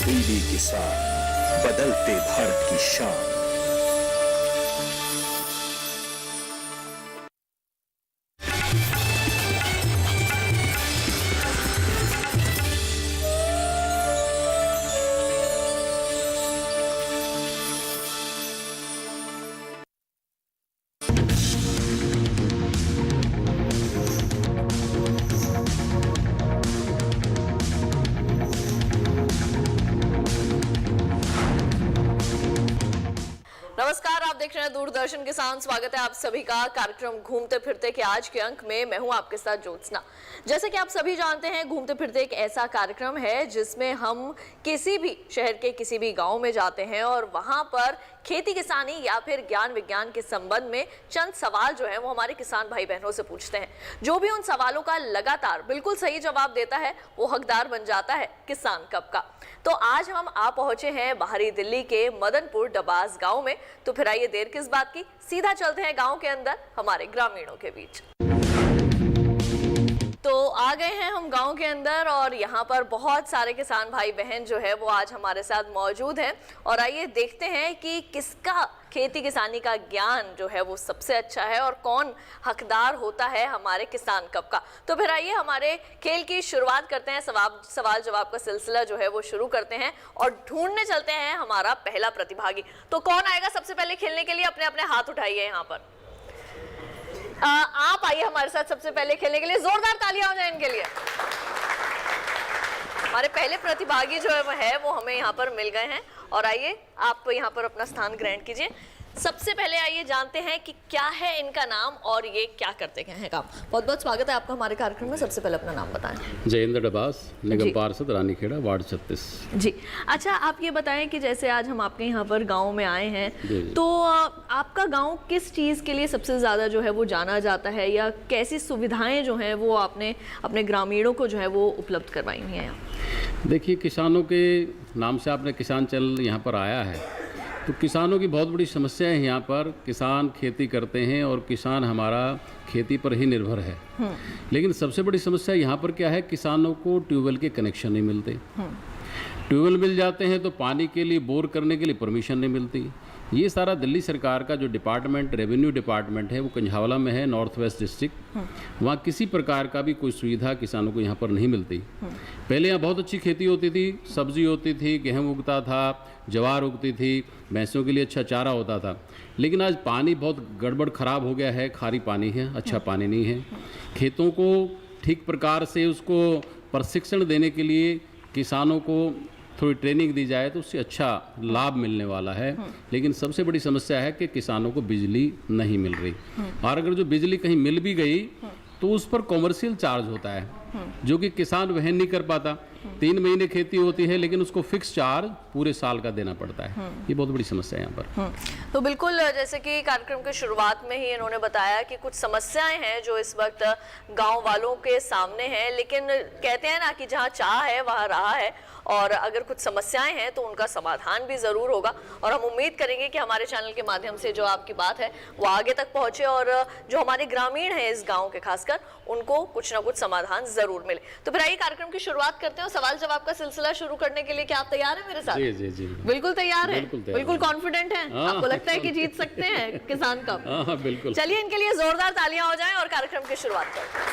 DD किसान, बदलते भारत की शान। नमस्कार, आप देख रहे हैं दूरदर्शन किसान। स्वागत है आप सभी का कार्यक्रम घूमते फिरते के आज के अंक में। मैं हूं आपके साथ ज्योत्सना। जैसे कि आप सभी जानते हैं, घूमते फिरते एक ऐसा कार्यक्रम है जिसमें हम किसी भी शहर के किसी भी गांव में जाते हैं और वहां पर खेती किसानी या फिर ज्ञान विज्ञान के संबंध में चंद सवाल जो है वो हमारे किसान भाई बहनों से पूछते हैं। जो भी उन सवालों का लगातार बिल्कुल सही जवाब देता है वो हकदार बन जाता है किसान कप का। तो आज हम आ पहुंचे हैं बाहरी दिल्ली के मदनपुर डबास गांव में। तो फिर आइए देर किस बात की, सीधा चलते हैं गांव के अंदर हमारे ग्रामीणों के बीच। तो आ गए हैं हम गांव के अंदर और यहाँ पर बहुत सारे किसान भाई बहन जो है वो आज हमारे साथ मौजूद हैं। और आइए देखते हैं कि किसका खेती किसानी का ज्ञान जो है वो सबसे अच्छा है और कौन हकदार होता है हमारे किसान कप का। तो फिर आइए हमारे खेल की शुरुआत करते हैं। सवाल जवाब का सिलसिला जो है वो शुरू करते हैं और ढूंढने चलते हैं हमारा पहला प्रतिभागी। तो कौन आएगा सबसे पहले खेलने के लिए? अपने अपने हाथ उठाइए यहाँ पर। आप आइए हमारे साथ सबसे पहले खेलने के लिए। जोरदार तालियां हो जाए इनके लिए। हमारे पहले प्रतिभागी जो है वो हमें यहाँ पर मिल गए हैं और आइए आप यहाँ पर अपना स्थान ग्रहण कीजिए। सबसे पहले आइए जानते हैं कि क्या है इनका नाम और ये क्या करते हैं काम। बहुत बहुत स्वागत है आपका हमारे कार्यक्रम में। सबसे पहले अपना नाम बताएं। जयेंद्र डबास, निगम पार्षद, रानीखेड़ा, वार्ड 36। जी अच्छा, आप ये बताएं कि जैसे आज हम आपके यहाँ पर गांव में आए हैं तो आपका गांव किस चीज़ के लिए सबसे ज़्यादा जो है वो जाना जाता है या कैसी सुविधाएं जो हैं वो आपने अपने ग्रामीणों को जो है वो उपलब्ध करवाई हुई हैं? देखिए, किसानों के नाम से आपने किसान चैनल यहाँ पर आया है तो किसानों की बहुत बड़ी समस्या है। यहाँ पर किसान खेती करते हैं और किसान हमारा खेती पर ही निर्भर है। लेकिन सबसे बड़ी समस्या यहाँ पर क्या है, किसानों को ट्यूबवेल के कनेक्शन नहीं मिलते। ट्यूबवेल मिल जाते हैं तो पानी के लिए बोर करने के लिए परमिशन नहीं मिलती। ये सारा दिल्ली सरकार का जो डिपार्टमेंट, रेवेन्यू डिपार्टमेंट है, वो कंझावला में है, नॉर्थ वेस्ट डिस्ट्रिक्ट। वहाँ किसी प्रकार का भी कोई सुविधा किसानों को यहाँ पर नहीं मिलती। पहले यहाँ बहुत अच्छी खेती होती थी, सब्जी होती थी, गेहूँ उगता था, ज्वार उगती थी, भैंसों के लिए अच्छा चारा होता था। लेकिन आज पानी बहुत गड़बड़ ख़राब हो गया है, खारी पानी है, अच्छा पानी नहीं है। खेतों को ठीक प्रकार से उसको प्रशिक्षण देने के लिए किसानों को थोड़ी ट्रेनिंग दी जाए तो उससे अच्छा लाभ मिलने वाला है। लेकिन सबसे बड़ी समस्या है कि किसानों को बिजली नहीं मिल रही। और अगर जो बिजली कहीं मिल भी गई तो उस पर कॉमर्शियल चार्ज होता है जो कि किसान वहन नहीं कर पाता। 3 महीने खेती होती है लेकिन उसको फिक्स चार्ज पूरे साल का देना पड़ता है। ये बहुत बड़ी समस्या है यहाँ पर। तो बिल्कुल, जैसे कि कार्यक्रम के शुरुआत में ही इन्होंने बताया कि कुछ समस्याएं हैं जो इस वक्त गांव वालों के सामने हैं। लेकिन कहते हैं ना कि जहाँ चाह है वहाँ राह है और अगर कुछ समस्याएं हैं तो उनका समाधान भी ज़रूर होगा। और हम उम्मीद करेंगे कि हमारे चैनल के माध्यम से जो आपकी बात है वो आगे तक पहुँचे और जो हमारे ग्रामीण हैं इस गाँव के खासकर उनको कुछ ना कुछ समाधान ज़रूर मिले। तो फिर आइए कार्यक्रम की शुरुआत करते हैं। सवाल जवाब का सिलसिला शुरू करने के लिए क्या आप तैयार हैं मेरे साथ? जी जी जी, बिल्कुल तैयार है। बिल्कुल कॉन्फिडेंट हैं? आपको लगता है कि जीत सकते हैं किसान कप? हाँ बिल्कुल। चलिए इनके लिए जोरदार तालियां हो जाएं और कार्यक्रम की शुरुआत करते हैं।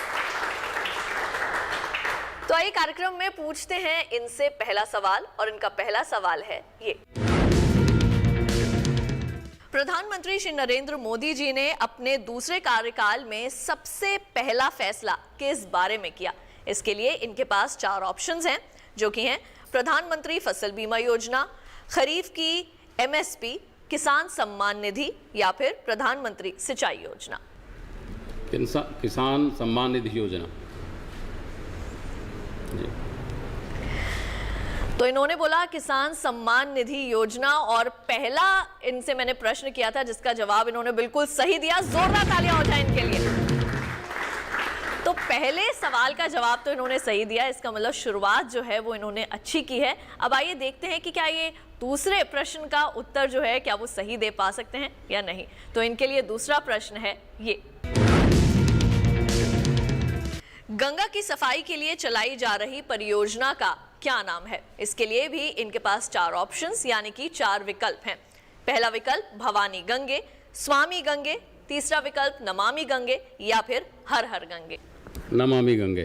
तो आइए कार्यक्रम में पूछते हैं इनसे पहला सवाल और इनका पहला सवाल है ये। प्रधानमंत्री श्री नरेंद्र मोदी जी ने अपने दूसरे कार्यकाल में सबसे पहला फैसला किस बारे में किया? इसके लिए इनके पास 4 ऑप्शंस हैं जो कि हैं प्रधानमंत्री फसल बीमा योजना, खरीफ की MSP, किसान सम्मान निधि या फिर प्रधानमंत्री सिंचाई योजना। किसान सम्मान निधि योजना। तो इन्होंने बोला किसान सम्मान निधि योजना और पहला इनसे मैंने प्रश्न किया था जिसका जवाब इन्होंने बिल्कुल सही दिया। जोरदार तालियां हो जाए इनके लिए। तो पहले सवाल का जवाब तो इन्होंने सही दिया, इसका मतलब शुरुआत जो है वो इन्होंने अच्छी की है। अब आइए देखते हैं कि क्या ये दूसरे प्रश्न का उत्तर जो है क्या वो सही दे पा सकते हैं या नहीं। तो इनके लिए दूसरा प्रश्न है ये। गंगा की सफाई के लिए चलाई जा रही परियोजना का क्या नाम है? इसके लिए भी इनके पास 4 ऑप्शंस यानी कि 4 विकल्प हैं। पहला विकल्प भवानी गंगे, स्वामी गंगे, तीसरा विकल्प नमामि गंगे या फिर हर हर गंगे। नमामि गंगे।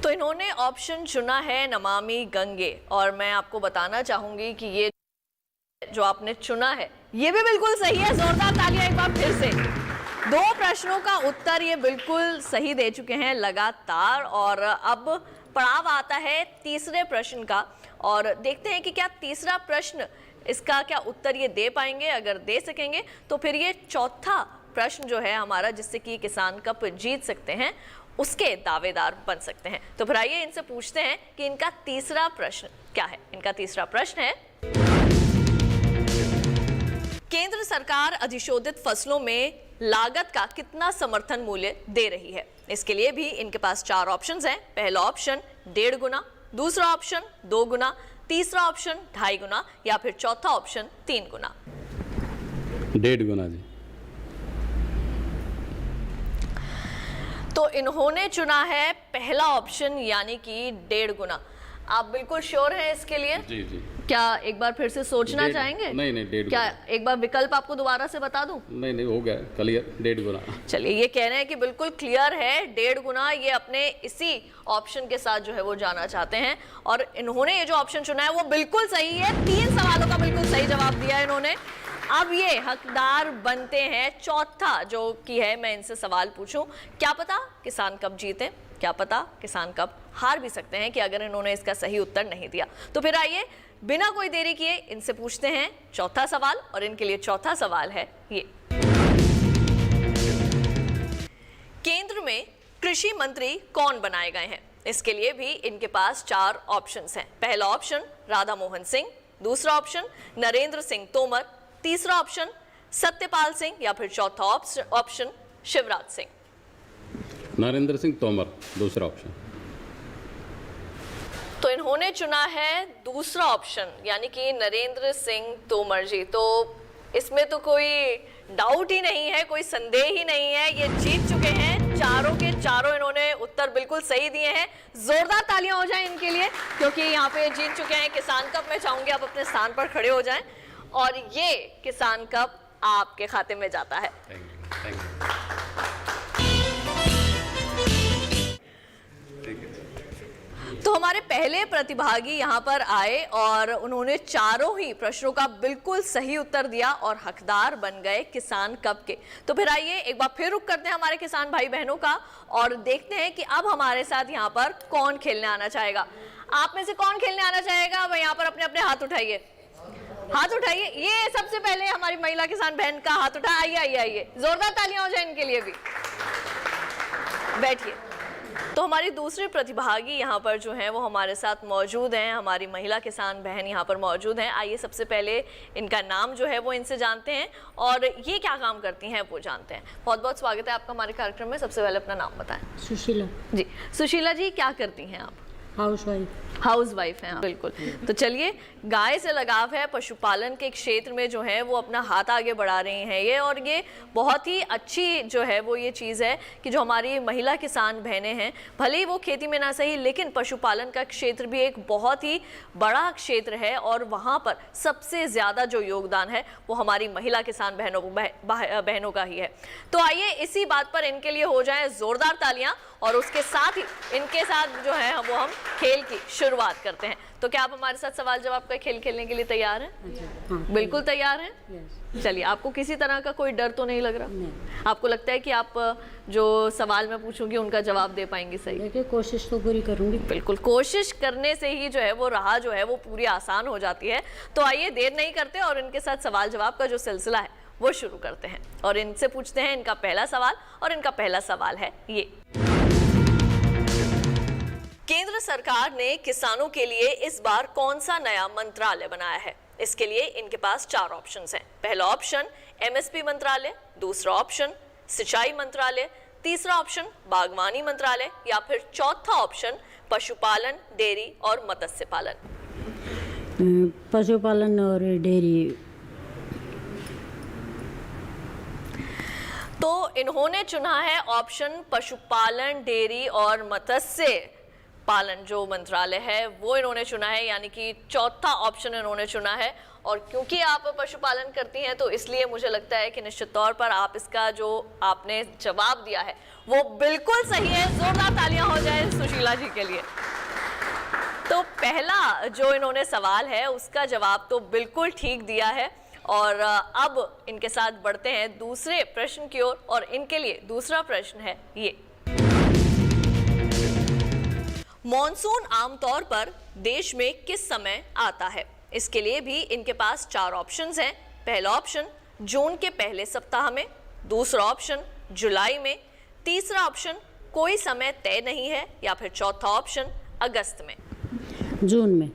तो इन्होंने ऑप्शन चुना है नमामि गंगे और मैं आपको बताना चाहूंगी कि ये जो आपने चुना है ये भी बिल्कुल सही है। जोरदार तालियां एक बार फिर से। 2 प्रश्नों का उत्तर ये बिल्कुल सही दे चुके हैं लगातार और अब पड़ाव आता है तीसरे प्रश्न का और देखते हैं कि क्या तीसरा प्रश्न इसका क्या उत्तर ये दे पाएंगे। अगर दे सकेंगे तो फिर ये चौथा प्रश्न जो है हमारा जिससे कि किसान कप जीत सकते हैं उसके दावेदार बन सकते हैं। तो फिर आइए इनसे पूछते हैं कि इनका तीसरा प्रश्न क्या है। इनका तीसरा प्रश्न है, केंद्र सरकार अधिशोधित फसलों में लागत का कितना समर्थन मूल्य दे रही है? इसके लिए भी इनके पास 4 ऑप्शंस हैं। पहला ऑप्शन 1.5 गुना, दूसरा ऑप्शन 2 गुना, तीसरा ऑप्शन 2.5 गुना या फिर चौथा ऑप्शन 3 गुना। 1.5 गुना जी। तो इन्होंने चुना है पहला ऑप्शन यानी कि 1.5 गुना। आप बिल्कुल श्योर हैं इसके लिए? जी जी। क्या एक बार फिर से सोचना चाहेंगे? नहीं 1.5 क्या एक बार विकल्प आपको दोबारा से बता दूं? नहीं हो गया क्लियर, 1.5 गुना। चलिए ये कह रहे हैं कि बिल्कुल क्लियर है 1.5 गुना। ये अपने इसी ऑप्शन के साथ जो है वो जाना चाहते हैं और इन्होंने ये जो ऑप्शन चुना है वो बिल्कुल सही है। 3 सवालों का बिल्कुल सही जवाब दिया है इन्होंने। अब ये हकदार बनते हैं चौथा जो कि है मैं इनसे सवाल पूछूं। क्या पता किसान कब जीते, क्या पता किसान कब हार भी सकते हैं कि अगर इन्होंने इसका सही उत्तर नहीं दिया। तो फिर आइए बिना कोई देरी किए इनसे पूछते हैं चौथा सवाल और इनके लिए चौथा सवाल है ये, केंद्र में कृषि मंत्री कौन बनाए गए हैं? इसके लिए भी इनके पास 4 ऑप्शंस हैं। पहला ऑप्शन राधा मोहन सिंह, दूसरा ऑप्शन नरेंद्र सिंह तोमर, तीसरा ऑप्शन सत्यपाल सिंह या फिर चौथा ऑप्शन शिवराज सिंह। नरेंद्र सिंह तोमर दूसरा ऑप्शन। तो इन्होंने चुना है दूसरा ऑप्शन यानी कि नरेंद्र सिंह तोमर जी। तो इसमें तो कोई डाउट ही नहीं है, कोई संदेह ही नहीं है, ये जीत चुके हैं। चारों के चारों इन्होंने उत्तर बिल्कुल सही दिए हैं। जोरदार तालियां हो जाएं इनके लिए क्योंकि यहाँ पे जीत चुके हैं किसान कप। मैं चाहूंगी आप अपने स्थान पर खड़े हो जाएं और ये किसान कप आपके खाते में जाता है। Thank you. तो हमारे पहले प्रतिभागी यहाँ पर आए और उन्होंने चारों ही प्रश्नों का बिल्कुल सही उत्तर दिया और हकदार बन गए किसान कप के। तो फिर आइए एक बार फिर रुक करते हैं हमारे किसान भाई बहनों का और देखते हैं कि अब हमारे साथ यहाँ पर कौन खेलने आना चाहेगा। आप में से कौन खेलने आना चाहेगा? अब यहाँ पर अपने अपने हाथ उठाइए, हाथ उठाइए। ये सबसे पहले हमारी महिला किसान बहन का हाथ उठा। आइए आइए आइए, जोरदार तालियां हो जाए इनके लिए भी। बैठिए। तो हमारी दूसरी प्रतिभागी यहाँ पर जो है वो हमारे साथ मौजूद हैं, हमारी महिला किसान बहन यहाँ पर मौजूद हैं। आइए सबसे पहले इनका नाम जो है वो इनसे जानते हैं और ये क्या काम करती हैं वो जानते हैं। बहुत बहुत स्वागत है आपका हमारे कार्यक्रम में। सबसे पहले अपना नाम बताएं। सुशीला जी। सुशीला जी क्या करती हैं आप? हाउस वाइफ हैं आप। बिल्कुल। तो चलिए, गाय से लगाव है, पशुपालन के क्षेत्र में जो है वो अपना हाथ आगे बढ़ा रही हैं ये, और ये बहुत ही अच्छी जो है वो ये चीज़ है कि जो हमारी महिला किसान बहनें हैं, भले ही वो खेती में ना सही लेकिन पशुपालन का क्षेत्र भी एक बहुत ही बड़ा क्षेत्र है और वहाँ पर सबसे ज़्यादा जो योगदान है वो हमारी महिला किसान बहनों का ही है। तो आइए इसी बात पर इनके लिए हो जाए जोरदार तालियां और उसके साथ ही इनके साथ जो है वो हम खेल की शुरुआत करते हैं। तो क्या आप हमारे साथ सवाल जवाब का खेल खेलने के लिए तैयार हैं? बिल्कुल तैयार हैं। चलिए, आपको किसी तरह का कोई डर तो नहीं लग रहा? आपको लगता है कि आप जो सवाल मैं पूछूंगी उनका जवाब दे पाएंगे सही? देखिए, कोशिश तो पूरी करूंगी। बिल्कुल, कोशिश करने से ही जो है वो राह जो है वो पूरी आसान हो जाती है। तो आइए देर नहीं करते और इनके साथ सवाल जवाब का जो सिलसिला है वो शुरू करते हैं और इनसे पूछते हैं इनका पहला सवाल। और इनका पहला सवाल है ये, केंद्र सरकार ने किसानों के लिए इस बार कौन सा नया मंत्रालय बनाया है? इसके लिए इनके पास 4 ऑप्शंस हैं। पहला ऑप्शन एमएसपी मंत्रालय, दूसरा ऑप्शन सिंचाई मंत्रालय, तीसरा ऑप्शन बागवानी मंत्रालय या फिर चौथा ऑप्शन पशुपालन, डेयरी और मत्स्य पालन। पशुपालन और डेयरी। तो इन्होंने चुना है ऑप्शन पशुपालन, डेयरी और मत्स्य पालन जो मंत्रालय है वो इन्होंने चुना है, यानी कि चौथा ऑप्शन इन्होंने चुना है। और क्योंकि आप पशुपालन करती हैं तो इसलिए मुझे लगता है कि निश्चित तौर पर आप इसका जो आपने जवाब दिया है वो बिल्कुल सही है। जोरदार तालियां हो जाए सुशीला जी के लिए। तो पहला जो इन्होंने सवाल है उसका जवाब तो बिल्कुल ठीक दिया है। और अब इनके साथ बढ़ते हैं दूसरे प्रश्न की ओर, और इनके लिए दूसरा प्रश्न है ये। मॉनसून आमतौर पर देश में किस समय आता है? इसके लिए भी इनके पास 4 ऑप्शंस हैं। पहला ऑप्शन जून के पहले सप्ताह में, दूसरा ऑप्शन जुलाई में, तीसरा ऑप्शन कोई समय तय नहीं है, या फिर चौथा ऑप्शन अगस्त में। जून में।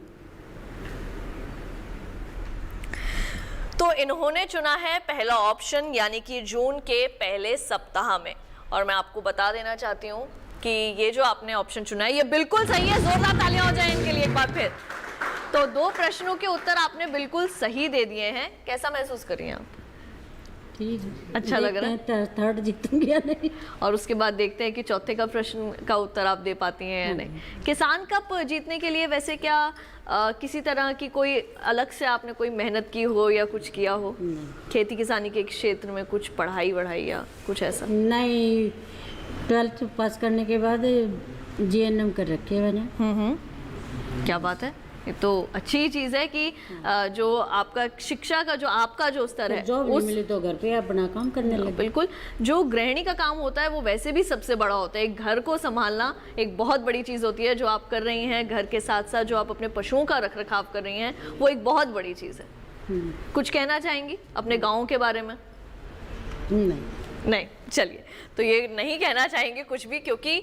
तो इन्होंने चुना है पहला ऑप्शन, यानी कि जून के पहले सप्ताह में। और मैं आपको बता देना चाहती हूँ कि ये जो आपने ऑप्शन चुना है ये बिल्कुल सही है। जोरदार तालियां हो जाए इनके लिए एक बार फिर। तो 2 प्रश्नों के उत्तर आपने बिल्कुल सही दे दिए हैं। कैसा महसूस कर रही हैं आप? ठीक है, अच्छा लग रहा है। थर्ड जीतूंगी या नहीं, और उसके बाद देखते हैं कि चौथे का प्रश्न का उत्तर आप दे पाती हैं या नहीं। किसान कप जीतने के लिए वैसे क्या किसी तरह की कोई अलग से आपने कोई मेहनत की हो या कुछ किया हो? खेती किसानी के क्षेत्र में कुछ पढ़ाई वढ़ाई या कुछ ऐसा? नहीं, 12th पास करने के बाद GNM कर रखे है मैंने। क्या बात है, ये तो अच्छी चीज है कि जो आपका शिक्षा का जो आपका जो स्तर है जॉब नहीं मिली तो घर पे अपना काम करने लगे। बिल्कुल, जो गृहिणी का काम होता है वो वैसे भी सबसे बड़ा होता है। एक घर को संभालना एक बहुत बड़ी चीज होती है। जो आप कर रही हैं घर के साथ साथ जो आप अपने पशुओं का रख रखाव कर रही हैं वो एक बहुत बड़ी चीज है। कुछ कहना चाहेंगी अपने गाँव के बारे में? नहीं, चलिए, तो ये नहीं कहना चाहेंगे कुछ भी, क्योंकि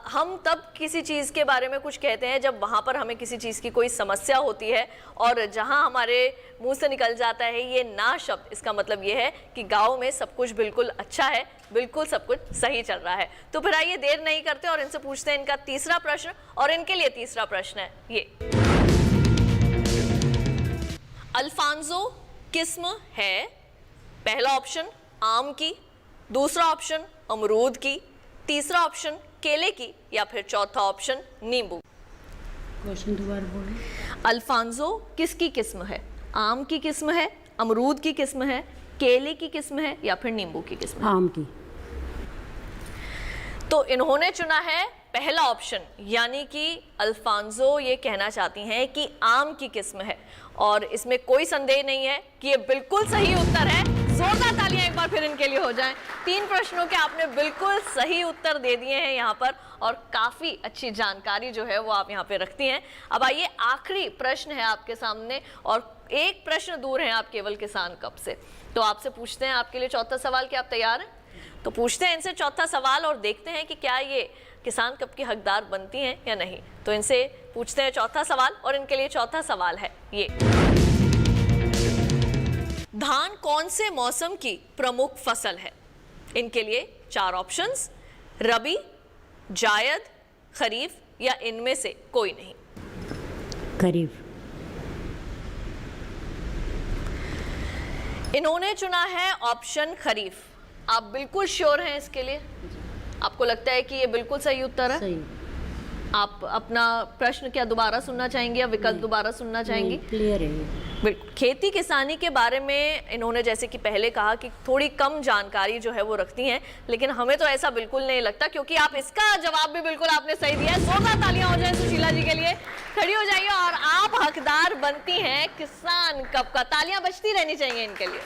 हम तब किसी चीज़ के बारे में कुछ कहते हैं जब वहाँ पर हमें किसी चीज़ की कोई समस्या होती है, और जहाँ हमारे मुंह से निकल जाता है ये ना शब्द, इसका मतलब ये है कि गांव में सब कुछ बिल्कुल अच्छा है, बिल्कुल सब कुछ सही चल रहा है। तो फिर आइए देर नहीं करते और इनसे पूछते हैं इनका तीसरा प्रश्न। और इनके लिए तीसरा प्रश्न है ये। अल्फांसो किस्म है? पहला ऑप्शन आम की, दूसरा ऑप्शन अमरूद की, तीसरा ऑप्शन केले की, या फिर चौथा ऑप्शन नींबू। क्वेश्चन दोबारा बोलो। अल्फांसो किसकी किस्म है? आम की किस्म है, अमरूद की किस्म है, केले की किस्म है, या फिर नींबू की किस्म है? आम की। तो इन्होंने चुना है पहला ऑप्शन, यानी कि अल्फांसो ये कहना चाहती हैं कि आम की किस्म है। और इसमें कोई संदेह नहीं है कि ये बिल्कुल सही उत्तर है। जोरदार तालियां एक बार फिर इनके लिए हो जाएं। 3 प्रश्नों के आपने बिल्कुल सही उत्तर दे दिए हैं यहाँ पर, और काफी अच्छी जानकारी जो है वो आप यहाँ पे रखती हैं। अब आइए, आखिरी प्रश्न है आपके सामने, और 1 प्रश्न दूर हैं आप केवल किसान कप से। तो आपसे पूछते हैं आपके लिए चौथा सवाल, क्या आप तैयार हैं? तो पूछते हैं इनसे चौथा सवाल और देखते हैं कि क्या ये किसान कप की हकदार बनती हैं या नहीं। तो इनसे पूछते हैं चौथा सवाल, और इनके लिए चौथा सवाल है ये। धान कौन से मौसम की प्रमुख फसल है? इनके लिए 4 ऑप्शंस, रबी, जायद, खरीफ, या इनमें से कोई नहीं। खरीफ। इन्होंने चुना है ऑप्शन खरीफ। आप बिल्कुल श्योर हैं इसके लिए? आपको लगता है कि ये बिल्कुल सही उत्तर है? सही। आप अपना प्रश्न क्या दोबारा सुनना चाहेंगे या विकल्प दोबारा सुनना चाहेंगी? क्लियर है ये। बिल्कुल। खेती किसानी के बारे में इन्होंने जैसे कि पहले कहा कि थोड़ी कम जानकारी जो है वो रखती हैं, लेकिन हमें तो ऐसा बिल्कुल नहीं लगता, क्योंकि आप इसका जवाब भी बिल्कुल आपने सही दिया है। जोरदार तालियां हो जाए सुशीला जी के लिए। खड़ी हो जाइए और आप हकदार बनती हैं किसान कप का। तालियां बजती रहनी चाहिए इनके लिए।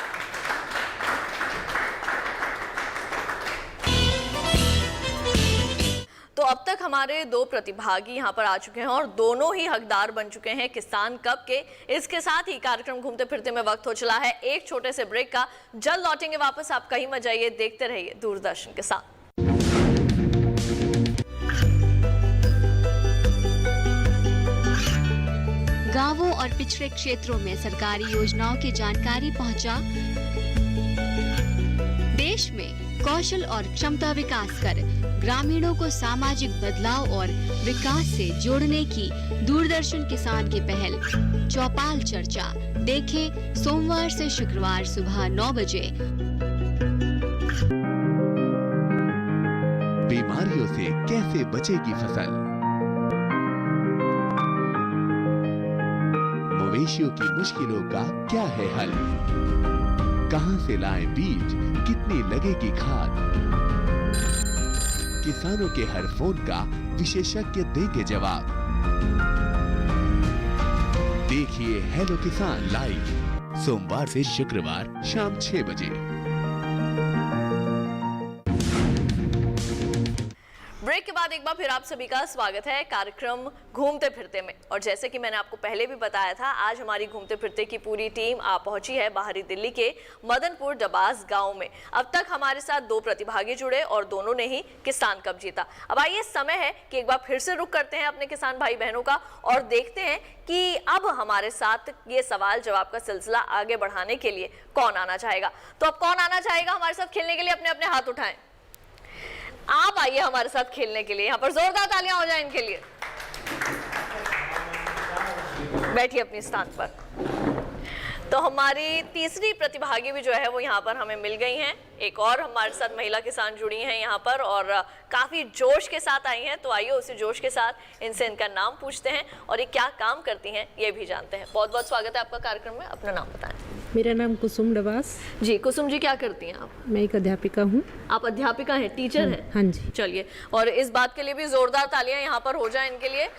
तो अब तक हमारे 2 प्रतिभागी यहाँ पर आ चुके हैं और दोनों ही हकदार बन चुके हैं किसान कप के। इसके साथ ही कार्यक्रम घूमते फिरते में वक्त हो चला है एक छोटे से ब्रेक का। जल्द लौटेंगे वापस, आप कहीं मत जाइए, देखते रहिए दूरदर्शन के साथ। गांवों और पिछड़े क्षेत्रों में सरकारी योजनाओं की जानकारी पहुंचा। देश में कौशल और क्षमता विकास कर ग्रामीणों को सामाजिक बदलाव और विकास से जोड़ने की दूरदर्शन किसान की पहल चौपाल चर्चा देखें सोमवार से शुक्रवार सुबह 9 बजे। बीमारियों से कैसे बचेगी फसल, मवेशियों की मुश्किलों का क्या है हल, कहां से लाएं बीज, कितनी लगेगी खाद, किसानों के हर फोन का विशेषज्ञ देंगे जवाब। देखिए हेलो किसान लाइव सोमवार से शुक्रवार शाम 6 बजे। ब्रेक के बाद एक बार फिर आप सभी का स्वागत है कार्यक्रम घूमते फिरते में। और जैसे कि मैंने आपको पहले भी बताया था, आज हमारी घूमते फिरते की पूरी टीम आ पहुंची है बाहरी दिल्ली के मदनपुर डबास गांव में। अब तक हमारे साथ 2 प्रतिभागी जुड़े और दोनों ने ही किसान कप जीता। अब आइए समय है कि एक बार फिर से रुक करते हैं अपने किसान भाई बहनों का और देखते हैं कि अब हमारे साथ ये सवाल जवाब का सिलसिला आगे बढ़ाने के लिए कौन आना चाहेगा। तो अब कौन आना चाहेगा हमारे साथ खेलने के लिए? अपने अपने हाथ उठाएं। आप आइए हमारे साथ खेलने के लिए। यहाँ पर जोरदार तालियां हो जाए इनके लिए। बैठिए अपने स्थान पर। तो हमारी तीसरी प्रतिभागी भी जो है वो यहाँ पर हमें मिल गई हैं। एक और हमारे साथ महिला किसान जुड़ी हैं यहाँ पर और काफी जोश के साथ आई हैं। तो आइए उसी जोश के साथ इनसे इनका नाम पूछते हैं और ये क्या काम करती हैं ये भी जानते हैं। बहुत बहुत स्वागत है आपका कार्यक्रम में। अपना नाम बताएं। मेरा नाम कुसुम डबास। जी कुसुम जी, क्या करती हैं आप? मैं एक अध्यापिका हूँ। आप अध्यापिका हैं, टीचर हैं? हाँ जी। चलिए, और इस बात के लिए भी जोरदार तालियां यहाँ पर हो जाए इनके लिए,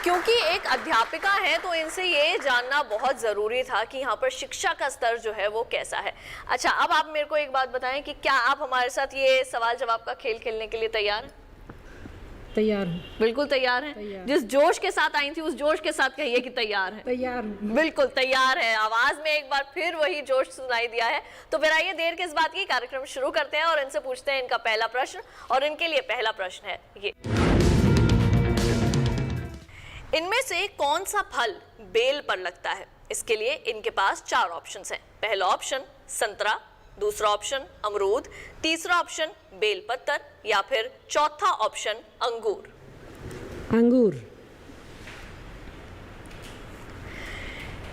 क्योंकि एक अध्यापिका है तो इनसे ये जानना बहुत ज़रूरी था कि यहाँ पर शिक्षा का स्तर जो है वो कैसा है। अच्छा, अब आप मेरे को एक बात बताएं कि क्या आप हमारे साथ ये सवाल जवाब का खेल खेलने के लिए तैयार हैं? तैयार हूँ। बिल्कुल तैयार हैं। जिस जोश के साथ आई थी उस जोश के साथ कहिए कि तैयार है। तैयार हूँ। बिल्कुल तैयार है। आवाज में एक बार फिर वही जोश सुनाई दिया है। तो फिर आइए देर किस बात की, कार्यक्रम शुरू करते हैं और इनसे पूछते हैं इनका पहला प्रश्न। और इनके लिए पहला प्रश्न है ये, इनमें से कौन सा फल बेल पर लगता है? इसके लिए इनके पास 4 ऑप्शंस हैं। पहला ऑप्शन संतरा, दूसरा ऑप्शन अमरूद, तीसरा ऑप्शन बेलपत्र या फिर चौथा ऑप्शन अंगूर। अंगूर।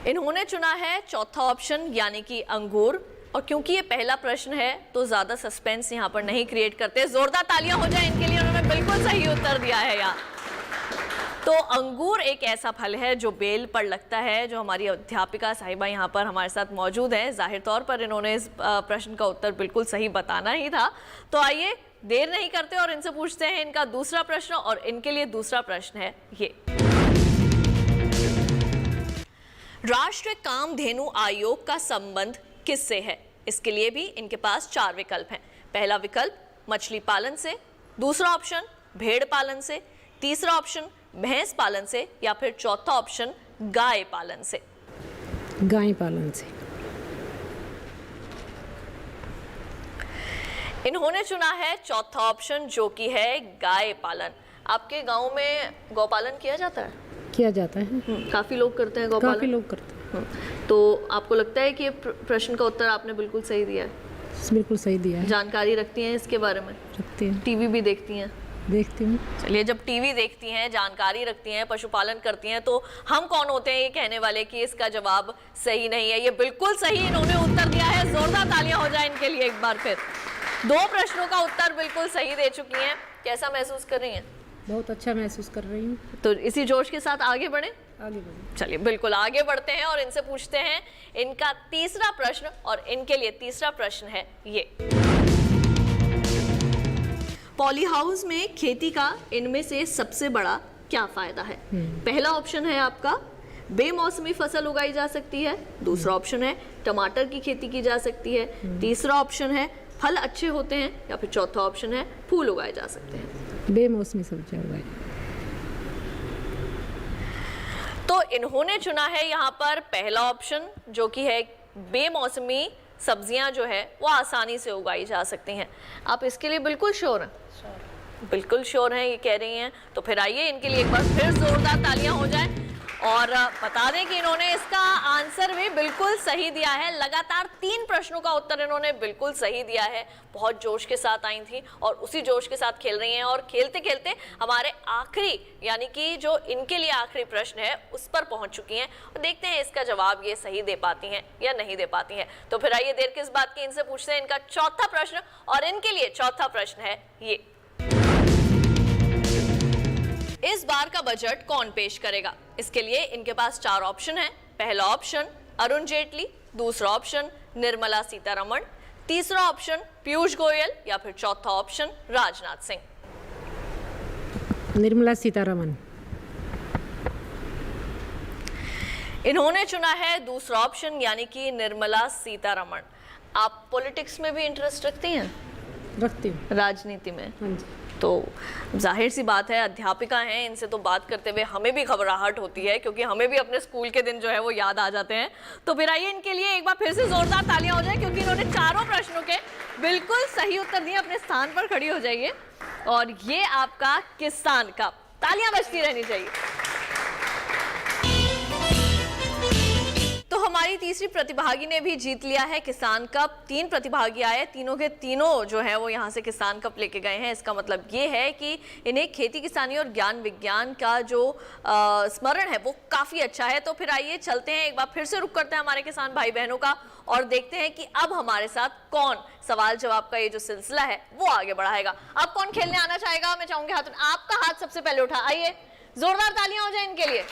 इन्होंने चुना है चौथा ऑप्शन यानी कि अंगूर। और क्योंकि ये पहला प्रश्न है तो ज्यादा सस्पेंस यहाँ पर नहीं क्रिएट करते। जोरदार तालियां हो जाए इनके लिए, उन्होंने बिल्कुल सही उत्तर दिया है यार। तो अंगूर एक ऐसा फल है जो बेल पर लगता है। जो हमारी अध्यापिका साहिबा यहाँ पर हमारे साथ मौजूद है, जाहिर तौर पर इन्होंने इस प्रश्न का उत्तर बिल्कुल सही बताना ही था। तो आइए देर नहीं करते और इनसे पूछते हैं इनका दूसरा प्रश्न। और इनके लिए दूसरा प्रश्न है ये, राष्ट्रीय कामधेनु आयोग का संबंध किससे है? इसके लिए भी इनके पास 4 विकल्प हैं। पहला विकल्प मछली पालन से, दूसरा ऑप्शन भेड़ पालन से, तीसरा ऑप्शन भैंस पालन से या फिर चौथा ऑप्शन गाय पालन से। गाय पालन से। इन्होंने चुना है चौथा ऑप्शन जो कि है गाय पालन। आपके गांव में गौपालन किया जाता है? किया जाता है। काफी लोग करते हैं गौपालन। काफी लोग करते हैं। तो आपको लगता है कि ये प्रश्न का उत्तर आपने बिल्कुल सही दिया है? बिल्कुल सही दिया है। जानकारी रखती हैं इसके बारे में? रखती हैं। टीवी भी देखती हैं? देखती हूँ। चलिए, जब टीवी देखती हैं, जानकारी रखती हैं, पशुपालन करती हैं, तो हम कौन होते हैं ये कहने वाले कि इसका जवाब सही नहीं है? ये बिल्कुल सही इन्होंने उत्तर दिया है। जोरदार तालियां हो जाए इनके लिए एक बार फिर। 2 प्रश्नों का उत्तर बिल्कुल सही दे चुकी हैं। कैसा महसूस कर रही हैं? बहुत अच्छा महसूस कर रही हूँ। तो इसी जोश के साथ आगे बढ़े। आगे बढ़े। चलिए बिल्कुल आगे बढ़ते हैं और इनसे पूछते हैं इनका तीसरा प्रश्न। और इनके लिए तीसरा प्रश्न है ये, पॉली हाउस में खेती का इनमें से सबसे बड़ा क्या फायदा है? पहला ऑप्शन है आपका बेमौसमी फसल उगाई जा सकती है, दूसरा ऑप्शन है टमाटर की खेती की जा सकती है, तीसरा ऑप्शन है फल अच्छे होते हैं या फिर चौथा ऑप्शन है फूल उगाए जा सकते हैं। बेमौसमी सब्जियां उगाई। तो इन्होंने चुना है यहाँ पर पहला ऑप्शन जो कि है बेमौसमी सब्जियां जो है वो आसानी से उगाई जा सकती हैं। आप इसके लिए बिल्कुल श्योर हैं? बिल्कुल श्योर हैं ये कह रही हैं। तो फिर आइए इनके लिए एक बार फिर जोरदार तालियां हो जाएं और बता दें कि इन्होंने इसका आंसर भी बिल्कुल सही दिया है। लगातार 3 प्रश्नों का उत्तर इन्होंने बिल्कुल सही दिया है। बहुत जोश के साथ आई थी और उसी जोश के साथ खेल रही हैं और खेलते खेलते हमारे आखिरी यानी कि जो इनके लिए आखिरी प्रश्न है उस पर पहुंच चुकी हैं और देखते हैं इसका जवाब ये सही दे पाती हैं या नहीं दे पाती हैं। तो फिर आइए देर किस बात की, इनसे पूछते हैं इनका चौथा प्रश्न और इनके लिए चौथा प्रश्न है ये, इस बार का बजट कौन पेश करेगा? इसके लिए इनके पास 4 ऑप्शन हैं। पहला ऑप्शन अरुण जेटली, दूसरा ऑप्शन निर्मला सीतारमण, तीसरा ऑप्शन पीयूष गोयल या फिर चौथा ऑप्शन राजनाथ सिंह। निर्मला सीतारमण। इन्होंने चुना है दूसरा ऑप्शन यानी कि निर्मला सीतारमण। आप पॉलिटिक्स में भी इंटरेस्ट रखती हैं? रखती हूँ। राजनीति में? हाँ जी। तो जाहिर सी बात है, अध्यापिका हैं, इनसे तो बात करते हुए हमें भी घबराहट होती है, क्योंकि हमें भी अपने स्कूल के दिन जो है वो याद आ जाते हैं। तो फिर आइए इनके लिए एक बार फिर से जोरदार तालियां हो जाए, क्योंकि इन्होंने चारों प्रश्नों के बिल्कुल सही उत्तर दिए। अपने स्थान पर खड़ी हो जाइए और ये आपका किसान कप। तालियां बजती रहनी चाहिए। तो हमारी तीसरी प्रतिभागी ने भी जीत लिया है किसान कप। 3 प्रतिभागी आए, तीनों के तीनों जो है वो यहाँ से किसान कप लेके गए हैं। इसका मतलब ये है कि इन्हें खेती किसानी और ज्ञान विज्ञान का जो स्मरण है वो काफी अच्छा है। तो फिर आइए चलते हैं, एक बार फिर से रुक करते हैं हमारे किसान भाई बहनों का और देखते हैं कि अब हमारे साथ कौन सवाल जवाब का ये जो सिलसिला है वो आगे बढ़ाएगा। अब कौन खेलने आना चाहेगा? मैं चाहूंगी हाथ, आपका हाथ सबसे पहले उठा। आइए, जोरदार तालियां हो जाए इनके लिए।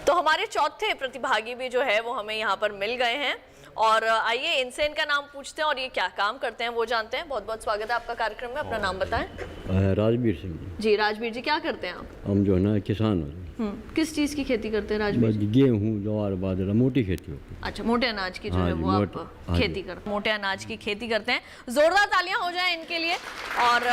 तो हमारे चौथे प्रतिभागी भी जो है वो हमें यहाँ पर मिल गए हैं और आइए इनसे इनका नाम पूछते हैं और ये क्या काम करते हैं वो जानते हैं। बहुत बहुत स्वागत है आपका कार्यक्रम में। अपना नाम बताएं। राजवीर सिंह जी। राजवीर जी, क्या करते हैं आप? हम जो है ना किसान हो। किस चीज़ की खेती करते हैं राजवीर जी? गेहूँ, ज्वार, बाजरा, मोटी खेती होती है। अच्छा, मोटे अनाज की जो है वो आप खेती करते हैं। मोटे अनाज की खेती करते हैं। जोरदार तालियां हो जाए इनके लिए। और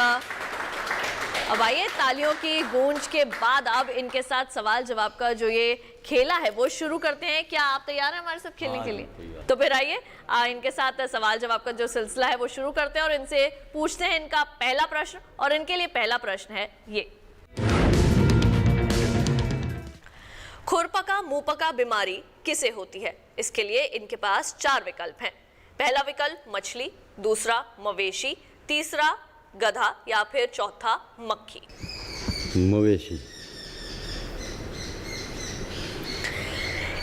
अब आइए, तालियों की गूंज के बाद अब इनके साथ सवाल जवाब का जो ये खेला है वो शुरू करते हैं। क्या आप तैयार हैं हमारे साथ खेलने के लिए? तो फिर आइए इनके साथ सवाल जवाब का जो सिलसिला है वो शुरू करते हैं और इनसे पूछते हैं इनका पहला प्रश्न। और इनके लिए पहला प्रश्न है ये, खुरपका मुंहपका बीमारी किसे होती है? इसके लिए इनके पास 4 विकल्प हैं। पहला विकल्प मछली, दूसरा मवेशी, तीसरा गधा या फिर चौथा मक्खी। मवेशी।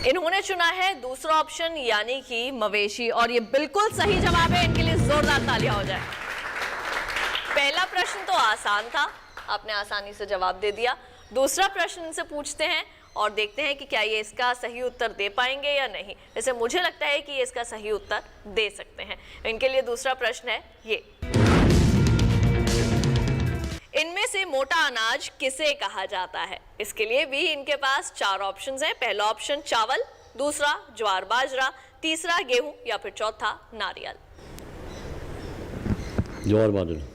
इन्होंने चुना है दूसरा ऑप्शन यानी कि मवेशी और ये बिल्कुल सही जवाब है। इनके लिए जोरदार तालियां हो जाए। पहला प्रश्न तो आसान था, आपने आसानी से जवाब दे दिया। दूसरा प्रश्न इनसे पूछते हैं और देखते हैं कि क्या ये इसका सही उत्तर दे पाएंगे या नहीं। वैसे मुझे लगता है कि ये इसका सही उत्तर दे सकते हैं। इनके लिए दूसरा प्रश्न है ये, इनमें से मोटा अनाज किसे कहा जाता है? इसके लिए भी इनके पास 4 ऑप्शंस हैं। पहला ऑप्शन चावल, दूसरा ज्वार बाजरा, तीसरा गेहूं या फिर चौथा नारियल। ज्वार बाजरा।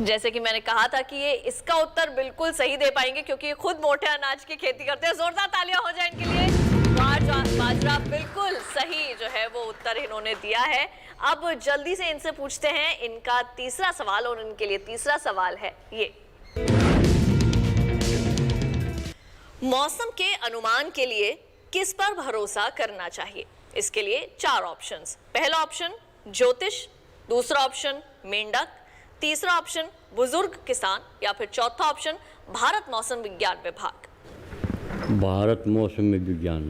जैसे कि मैंने कहा था कि ये इसका उत्तर बिल्कुल सही दे पाएंगे क्योंकि ये खुद मोटे अनाज की खेती करते हैं। जोरदार तालियां हो जाए इनके लिए। ज्वार बाजरा बिल्कुल सही जो है वो उत्तर इन्होंने दिया है। अब जल्दी से इनसे पूछते हैं इनका तीसरा सवाल और इनके लिए तीसरा सवाल है ये, मौसम के अनुमान के लिए किस पर भरोसा करना चाहिए? इसके लिए 4 ऑप्शंस। पहला ऑप्शन ज्योतिष, दूसरा ऑप्शन मेंढक, तीसरा ऑप्शन बुजुर्ग किसान या फिर चौथा ऑप्शन भारत मौसम विज्ञान विभाग। भारत मौसम विज्ञान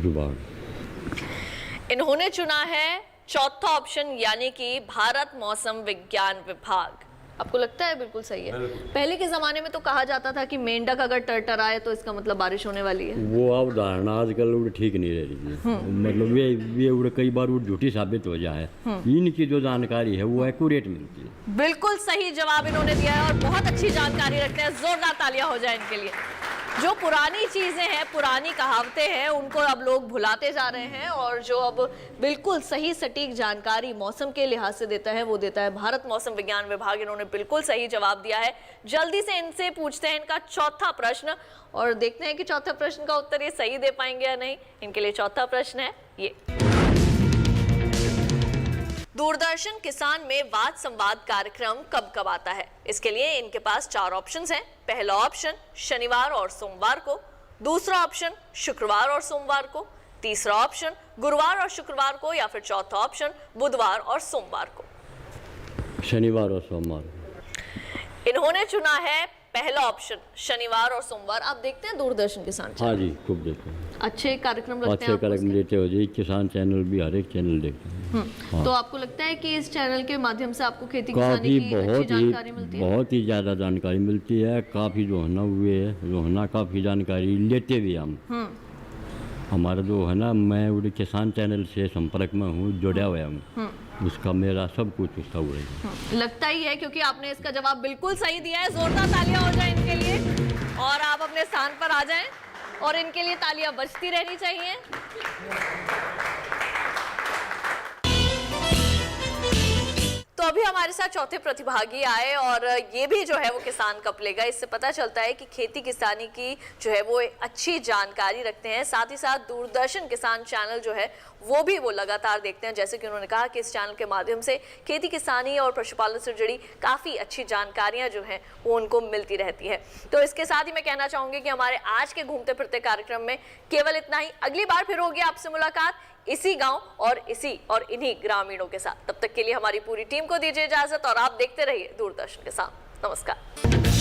विभाग। इन्होंने चुना है चौथा ऑप्शन यानी कि भारत मौसम विज्ञान विभाग। आपको लगता है बिल्कुल सही है? पहले के जमाने में तो कहा जाता था कि मेंढक अगर टरटराए तो इसका मतलब बारिश होने वाली है। वो अब धारणा आजकल ठीक नहीं रह रही है। मतलब ये कई बार वो झूठी साबित हो जाए। इनकी जो जानकारी है वो एक्यूरेट मिलती है। बिल्कुल सही जवाब इन्होंने दिया है और बहुत अच्छी जानकारी रखते हैं। जोरदार तालियां हो जाए इनके लिए। जो पुरानी चीजें हैं, पुरानी कहावतें हैं, उनको अब लोग भुलाते जा रहे हैं और जो अब बिल्कुल सही सटीक जानकारी मौसम के लिहाज से देता है वो देता है भारत मौसम विज्ञान विभाग। इन्होंने बिल्कुल सही जवाब दिया है। जल्दी से इनसे पूछते हैं इनका चौथा प्रश्न और देखते हैं कि चौथा प्रश्न का उत्तर ये सही दे पाएंगे या नहीं। इनके लिए चौथा प्रश्न है ये, दूरदर्शन किसान में वाद संवाद कार्यक्रम कब कब आता है? इसके लिए इनके पास 4 ऑप्शंस हैं। पहला ऑप्शन शनिवार और सोमवार को, दूसरा ऑप्शन शुक्रवार और सोमवार को, तीसरा ऑप्शन गुरुवार और शुक्रवार को या फिर चौथा ऑप्शन बुधवार और सोमवार को। शनिवार और सोमवार। इन्होंने चुना है पहला ऑप्शन शनिवार और सोमवार। आप देखते हैं दूरदर्शन किसान? हाँ जी, खूब देखते हैं। अच्छे कार्यक्रम लगते हैं अच्छे आपको कार्यक्रम उसके? देते हो जी, किसान चैनल भी हर एक चैनल देखते हैं। हाँ। तो आपको लगता है कि इस चैनल के माध्यम से आपको खेती किसानी काफ़ी की अच्छी जानकारी मिलती है? बहुत ही ज़्यादा जानकारी मिलती है। काफ़ी जो है ना हुए है, जो है ना काफ़ी जानकारी लेते भी हम। हमारा जो है ना, मैं वो किसान चैनल से संपर्क में हूँ, जुड़ा हुआ हूँ, उसका मेरा सब कुछ उसका हुआ है। लगता ही है, क्योंकि आपने इसका जवाब बिल्कुल सही दिया है। जोरदार तालियां हो जाए इनके लिए और आप अपने स्थान पर आ जाएं और इनके लिए तालियां बजती रहनी चाहिए। तो अभी हमारे साथ चौथे प्रतिभागी आए और ये भी जो है वो किसान कप लेगा। इससे पता चलता है कि खेती किसानी की जो है वो अच्छी जानकारी रखते हैं। साथ ही साथ दूरदर्शन किसान चैनल जो है वो भी वो लगातार देखते हैं। जैसे कि उन्होंने कहा कि इस चैनल के माध्यम से खेती किसानी और पशुपालन से जुड़ी काफ़ी अच्छी जानकारियां जो हैं वो उनको मिलती रहती है। तो इसके साथ ही मैं कहना चाहूँगी कि हमारे आज के घूमते फिरते कार्यक्रम में केवल इतना ही। अगली बार फिर होगी आपसे मुलाकात इसी गांव और इन्हीं ग्रामीणों के साथ। तब तक के लिए हमारी पूरी टीम को दीजिए इजाजत और आप देखते रहिए दूरदर्शन के साथ। नमस्कार।